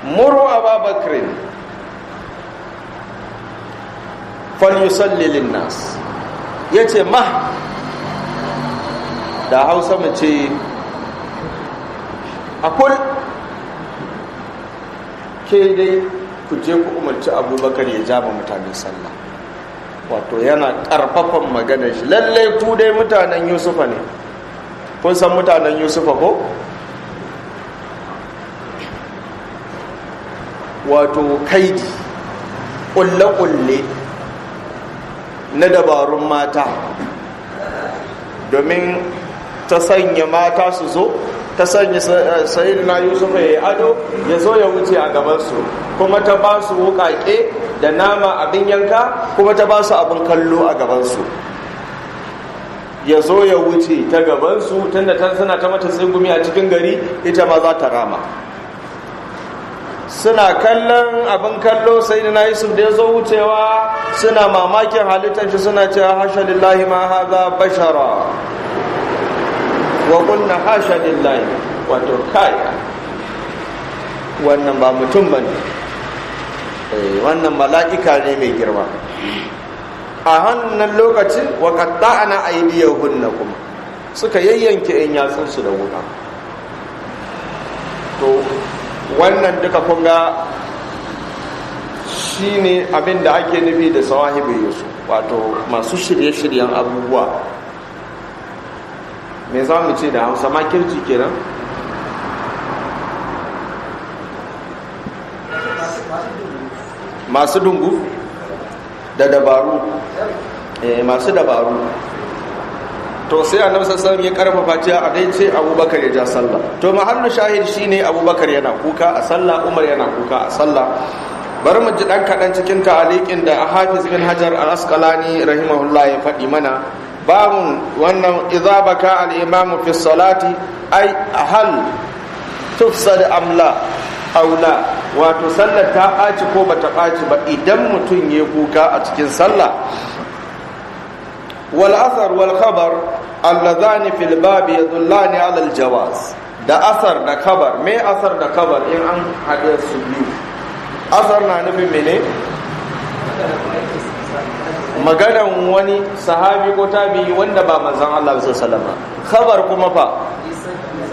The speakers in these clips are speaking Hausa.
muru ababakrin falyusalli linnas. Yace da Hausa mu ce akul ke dai ku je ku umarci Abubakar ya ja mutane sallah. Wato yana karfafan maganar shi, lalle ku dai mutanen Yusufa ne. Kun san mutanen Yusufa ko? Wato kaidi, ƙulle-ƙulle na dabarun mata, domin ta sanya mata su zo, ta sanya sayyidina Yusuf ya yi ado ya zo ya wuce a gabansu, kuma ta ba su wuƙaƙe da nama abin yanka, kuma ta ba su abin kallo a gabansu. Ya zo ya wuce ta gabansu, tunda suna ta mata tsegumi a cikin gari, ita ma za ta rama. Suna kallon abin kallo sai na Yusuf da ya zo wucewa, suna mamakin halittar shi, suna cewa hasha lillahi ma haza bashara wa kunna hasha lillahi, wato kai wannan ba mutum bane, wannan mala'ika ne mai girma. A hannun lokacin wa qatta'na aydiyahunna, kuma suka yayyanke yan yatsunsu da wuka. To wannan duka kunga shi ne abin da ake nufi da sawahibin Yusuf, wato masu shirye-shiryen abubuwa. Me za mu ce da Hausa, makirci kenan? Masu dungu da dabaru, masu dabaru. To sai annabi sallallahu alaihi wasallam ya karfafa cewa a dai ce Abubakar ya ja sallah. To mahallu shahid shine Abubakar yana kuka a sallah, Umar yana kuka a sallah. Bari mu ji dan kadan cikin ta'aliqin da Hafiz bin Hajar al-Asqalani rahimahullah ya faɗi mana. Babun wannan idza baka al-imam fi salati ay hal tufsad am la aw la, wato sallar ta ɓaci ko bata ɓaci ba idan mutum ya kuka a cikin sallah. والأثر والخبر اللذان في الباب يدلان على الجواز. da asar da kabar, me asar da kabar in an haɗe su biyu? Asar na nufin mene? Maganan wani sahabi ko tabi'i wanda ba manzon Allah sallallahu alaihi wasallam. Kabar kuma fa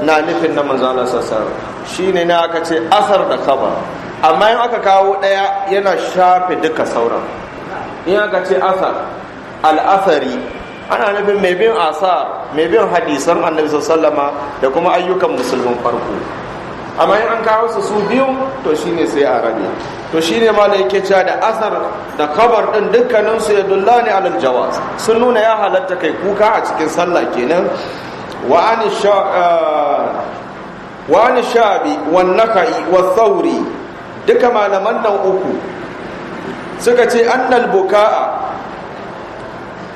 na nufin na manzon Allah sallallahu alaihi wasallam. Shine ne aka ce asar da kabar. Amma in aka kawo ɗaya yana shafe duka sauran. In aka ce asar, al'asari ana nufin mai bin asar, mai bin hadisan annabi sallama da kuma ayyukan musulman farko. Amma in an kawo su biyu to shine sai a rabe. To shine malai yake cewa da asar da kabar din dukkanin su yadullani alal jawaz, sun nuna ya halatta kai kuka a cikin sallah kenan. wa an shabi wan nakai wa thawri, duka malaman nan uku suka ce annal bukaa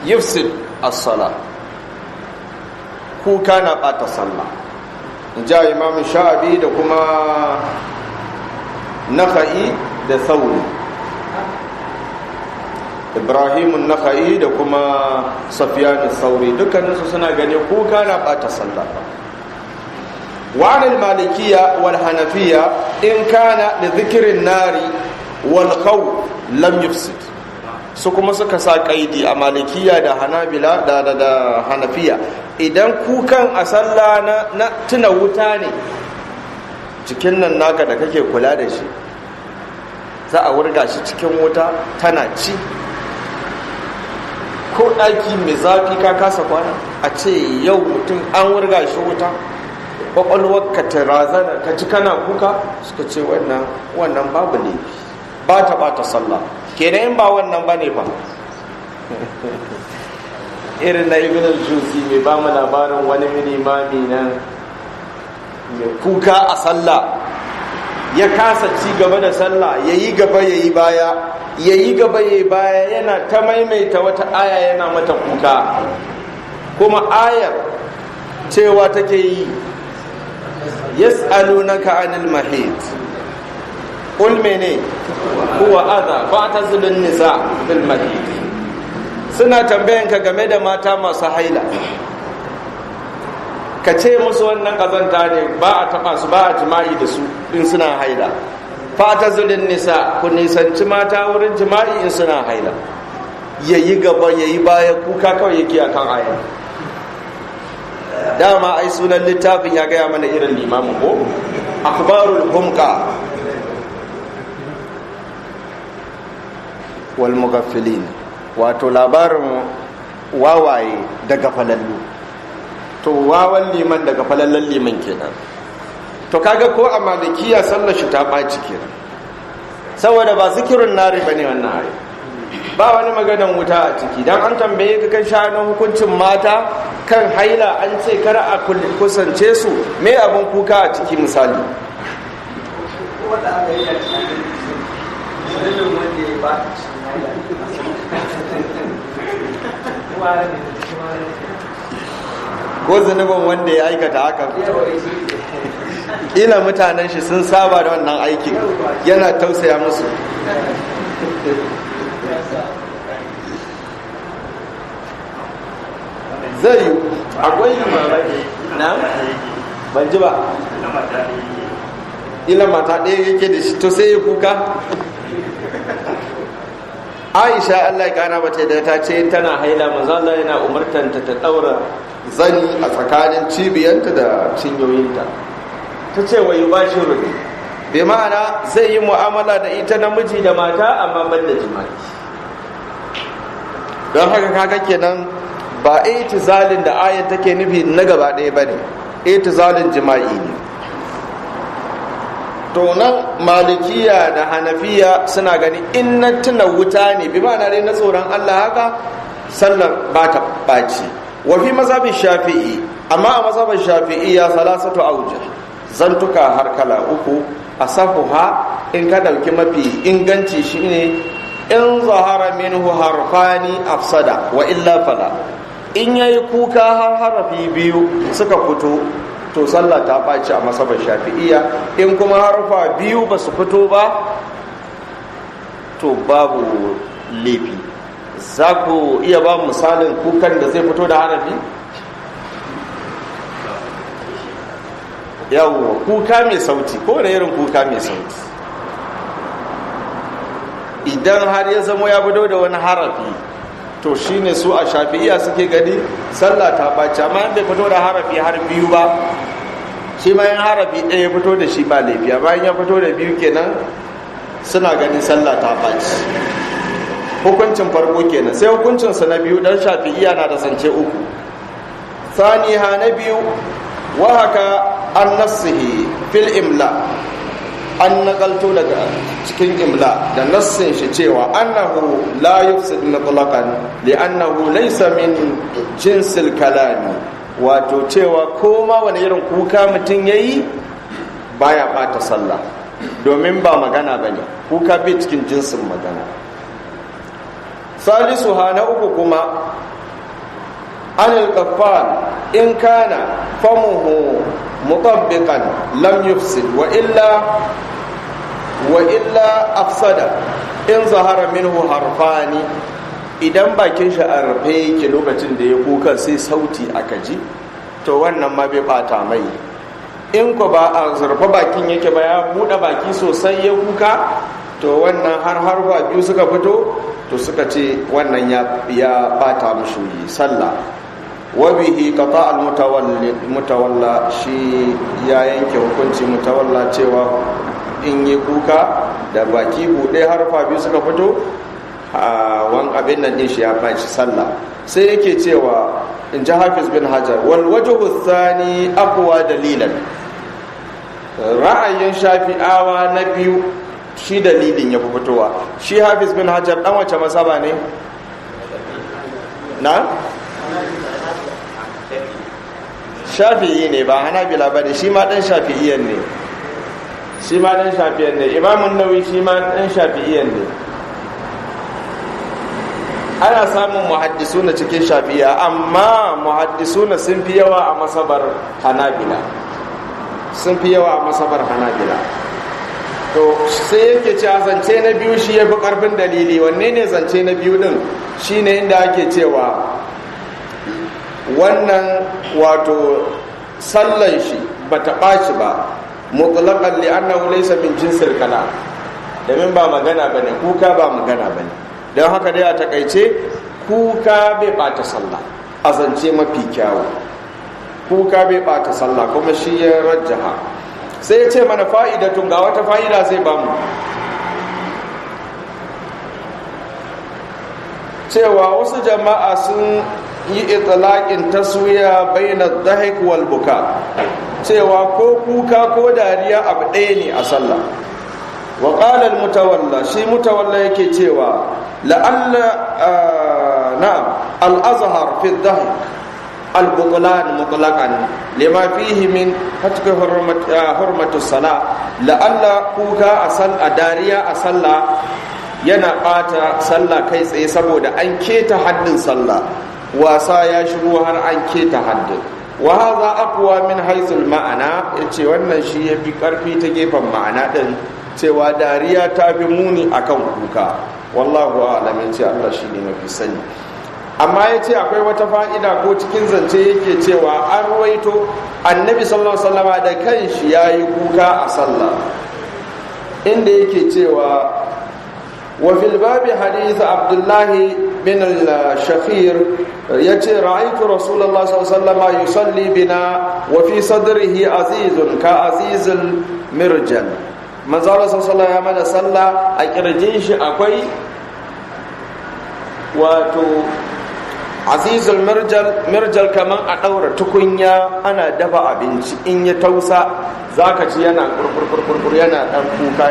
yufsid as-sala, kuka na bata sallah. Ja imam Sha'bi da kuma Nakhai da Thawri, Ibrahim an-Nakhai da kuma Sufyan al-Thawri, dukkaninsu suna gane kuka na bata sallah. wa al-malikiyya wal hanafiyya in kana li dhikri an-nari wal khawf lam yufsid. Su kuma suka sa kaidi a malikiya da hanabila da hanafiya, idan kukan a sallah na tuna wuta ne, cikin nan naka da kake kula da shi za a wurga shi cikin wuta tana ci, ko ɗaki mai zafi ka kasa kwana a ce yau mutum an wurga shi wuta, ƙwaƙwalwarka ta razana ka ji kana kuka, suka ce wannan babu ne, ba ta sallah. Kenan in ba wannan ba ne ba irin na ibn al-Juzi mai ba mu labarin wani minimami nan mai kuka a sallah, ya kasa ci gaba da sallah, yayi gaba yayi baya, yayi gaba yayi baya, yana ta maimaita wata aya yana mata kuka, kuma ayar cewa take yi yas'alunaka 'anil mahid qul mene huwa adha fa'tazilun nisa bil mahid, suna tambayanka game da mata masu haila, ka ce musu wannan kazanta ne, ba a taba su, ba a jima'i da su in suna haila. fatazulun nisa, ku nisanci mata wurin jima'i in suna haila. Yayi gaba yayi baya, kuka kawai yake akan aya. Dama ai sunan littafin ya gaya mana irin limamin ko akhbarul humqa wal mughaffilin, wato labarin wawaye daga falallu. To wawan liman daga falallan liman kenan. To kaga ko a malikiya sallar shi ta baci kenan, saboda ba zikirin nari bane wannan ayi, ba wani maganan wuta a ciki. Dan an tambaye ka kan sha'anin hukuncin mata kan haila, an ce kar a kusance su, me abin kuka a ciki misali? Ko zunubin wanda ya aikata haka, ila mutanen shi sun saba da wannan aikin, yana tausaya musu. Zai yi akwai na ban ji ba, ila mata ɗaya yake da shi, to sai ya kuka. Aisha Allah ya kara mata da ta ce tana haila, manzo Allah yana umartanta ta daura zani a tsakanin cibiyanta da cinyoyinta. Ta ce wa yubashiru, bai ma'ana zai yi mu'amala da ita namiji da mata amma ban da jima'i. Don haka kaga kenan ba itizalin da ayat take nufi na gaba ɗaya bane, itizalin jima'i ne. To nan malikiya da hanafiya suna gani in na tuna wuta ne, bi ma'ana dai na tsoron Allah, haka sallar ba ta ɓaci. Wa fi mazhabin shafi'i, amma a mazhabin shafi'i ya salasatu auja, zantuka har kala uku. Asafuha, in ka dauki mafi inganci shine in zahara minhu harfani afsada wa illa fala. In yayi kuka har harafi biyu suka fito, to sallah ta ɓaci a masabar shafi'iyya. In kuma harfa biyu ba su fito ba, to babu laifi. Za ku iya ba misalin kukan da zai fito da harafi? Yawon kuka mai sauti, ko da irin kuka mai sauti, idan har ya zama ya fito da wani harafi, to shine su a shafi'iyya suke gani sallah ta ɓaci. Amma bai fito da harafi har biyu ba, shi ma yin harafi ɗaya fito da shi ba laifiya, bayan ya fito da biyu kenan suna ganin sallah ta ɓaci. Hukuncin farko kenan. Sai hukuncinsa na biyu, dan shafi'iyya na da zance uku. Saniha na biyu, wa haka an nassihi fil imla, an nakalto daga cikin imla da nassin shi cewa annahu la yufsid mutlaqan li'annahu laysa min jinsil kalami, wato cewa koma wani irin kuka mutum yayi baya bata sallah, domin ba magana bane, kuka bai cikin jinsin magana. Salisu na uku kuma anil qaffal in kana famuhu mutabbiqan lam yufsid wa illa afsada in zahara minhu harfani. Idan bakin shi a rufe yake lokacin da ya kuka sai sauti aka ji, to wannan ma bai bata mai. In ko ba a zurfa bakin yake ba, ya buɗe baki sosai ya kuka, to wannan har harfa biyu suka fito, to suka ce wannan ya bata mushi sallah. Wabihi qata al-mutawalla, shi ya yanke hukunci mutawalla cewa in yi kuka da baki buɗe harfa biyu suka fito, wani abin nan din shi ya baci sallah. Sai yake cewa in ji Hafiz bin Hajar, wal wajhu thani aqwa dalilan, ra'ayin shafi'awa na biyu shi dalilin ya fi fitowa. Shi Hafiz bin Hajar dan wace masaba ne? Na? Shafi'i ne, ba Hanabila bane, shi ma dan Shafi'iyyan ne. Imamun Nawawi shi ma dan Shafi'iyyan ne. Ana samun muhaddisuna cikin Shafi'iyya, amma muhaddisuna sun fi yawa a masabar Hanabila. To sai yake cewa zance na biyu shi ya fi ƙarfin dalili. Wanne ne zance na biyu din? Shi ne inda ake cewa wannan wato sallan shi ba ta ɓaci ba mutlaqan li annahu laysa min jinsil kalam, domin ba magana bane, kuka ba magana bane. Don haka dai a takaice kuka bai bata sallah, a zance mafi kyawu kuka bai bata sallah, kuma shi ya rajjaha. Sai ya ce mana fa'idatun, ga wata fa'ida sai ba mu, cewa wasu jama'a sun yi itlaqin taswiya baina dhahik wal buka, cewa ko kuka ko dariya abu ɗaya ne a sallah. Wa qala al mutawalla, shi mutawalla yake cewa la'alla na'am al azhar fi dhahik al butlan mutlaqan lima fihi min hatki hurmatu salah, la'alla kuka a dariya a sallah yana ɓata sallah kai tsaye, saboda an keta haddin sallah, wasa ya shigo har an keta haddin. Wa hadha aqwa min haythul ma'ana, yace wannan shi yafi karfi ta gefen ma'ana din, cewa dariya ta fi muni akan kuka. Wallahu a'lam, yace Allah shine mafi sani. Amma yace akwai wata fa'ida ko cikin zance yake cewa an ruwaito annabi sallallahu alaihi wasallam da kanshi yayi kuka a sallah, inda yake cewa وفي الباب حديث عبد الله بن الشخير يتي رأيت رسول الله صلى الله عليه وسلم يصلي بنا وفي صدره عزيز كعزيز المرجل. من صلى الله عليه وسلم صلى أكرجيش أكوي واتو عزيز المرجل كمان أدور تكوينيا أنا دفع بنش إن يتوسع ذاك جيانا كركركركر يانا أنفوكا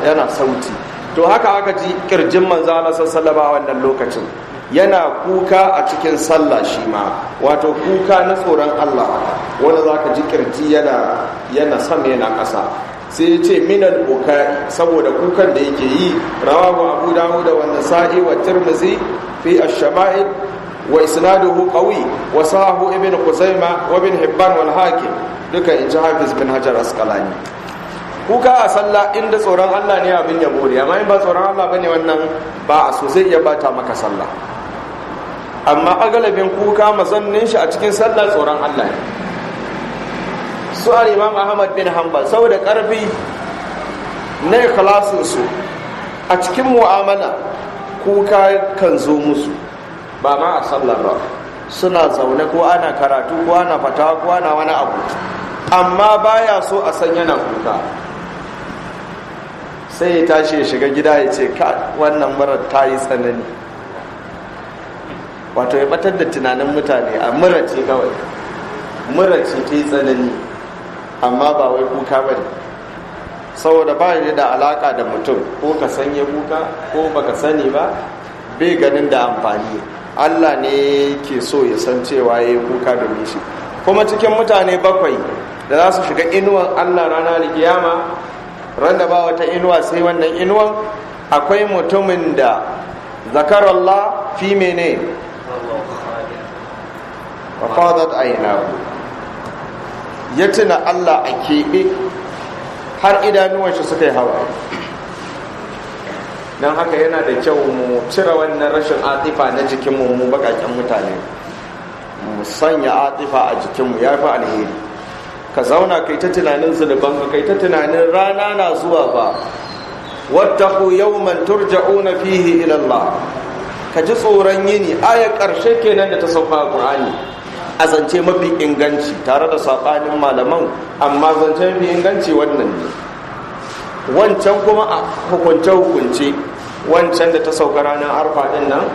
يانا صوتي. To haka aka ji kirjin manzo Allah sallallahu alaihi wannan lokacin yana kuka a cikin sallah shi ma, wato kuka na tsoron Allah haka, wanda zaka ji kirji yana sama yana ƙasa. Sai ya ce minal bukai, saboda kukan da yake yi. Rawahu Abu Dawud wa Nasa'i wa Tirmidhi fi ash-shama'il wa isnaduhu qawi wa sahahu Ibn Khuzaimah wa Ibn Hibban wal Hakim, duka in ji Hafiz bin Hajar Asqalani. Kuka a sallah inda tsoron Allah ne abin yabo ne, amma in ba tsoron Allah bane wannan ba a so, zai iya bata maka sallah. Amma agalabin kuka mazannin shi a cikin sallah tsoron Allah ne. Su al-Imam Ahmad bin Hanbal saboda karfi na ikhlasin su a cikin mu'amala, kuka kan zo musu ba ma a sallah ba, suna zaune ko ana karatu ko ana fatawa ko ana wani abu, amma baya so a san yana kuka. Sai ya tashi ya shiga gida ya ce ka wannan murar ta yi tsanani, wato ya batar da tunanin mutane a mura ce kawai, mura ce ta yi tsanani, amma ba wai kuka ba ne, saboda ba yi da alaka da mutum, ko ka sanya kuka ko baka sani ba, bai ganin da amfani. Allah ne ke so ya san cewa ya yi kuka domin shi. Kuma cikin mutane 7 da za su shiga inuwan Allah ranar kiyama, ran da ba wata inuwa sai wannan inuwan, akwai mutumin da zakarallah fi mene wa fadat aynahu, ya tuna Allah a keɓe har idanuwan shi suka yi hawaye. don haka yana da kyau mu cire wannan rashin atifa na jikinmu, mu bakaken mutane, mu sanya atifa a jikinmu, ya fi alheri. Ka zauna kai ta tunanin zunubanka, kai ta tunanin rana na zuwa ba, wattaqu yawman turja'una fihi ila Allah, ka ji tsoron yini. Ayar ƙarshe kenan da ta sauka a Qur'ani a zance mafi inganci, tare da sabanin malaman, amma zance mafi inganci wannan ne. Wancan kuma a hukunce wancan da ta sauka ranar arfa din nan,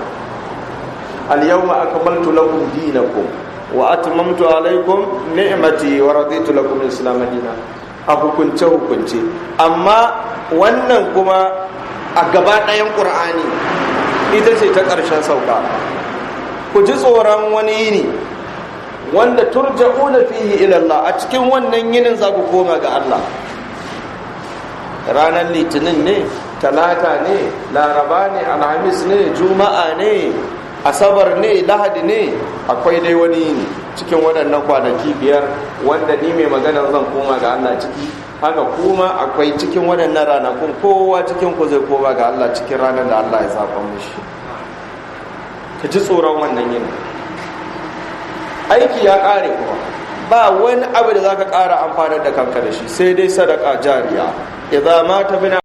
al-yawma akmaltu lakum dinakum wa atmamtu alaykum ni'mati wa raditu lakum al-islam dinan, a hukunce. Amma wannan kuma a gaba ɗayan Qur'ani ita ce ta ƙarshen sauka. Ku ji tsoron wani yini wanda turja'una fihi ila Allah, a cikin wannan yinin za ku koma ga Allah. Ranar litinin ne, talata ne, laraba ne, alhamis ne, juma'a ne, asabar ne, lahadi ne, akwai dai wani yini cikin waɗannan kwanaki 5 wanda ni mai magana zan koma ga Allah ciki. Haka kuma akwai cikin waɗannan ranakun kowa cikin ku zai koma ga Allah cikin ranar da Allah ya zaɓa mishi. Ka ji tsoron wannan yini. Aiki ya ƙare kuma, ba wani abu da za ka ƙara amfanar da kanka da shi sai dai sadaka jariya. Idza mata bina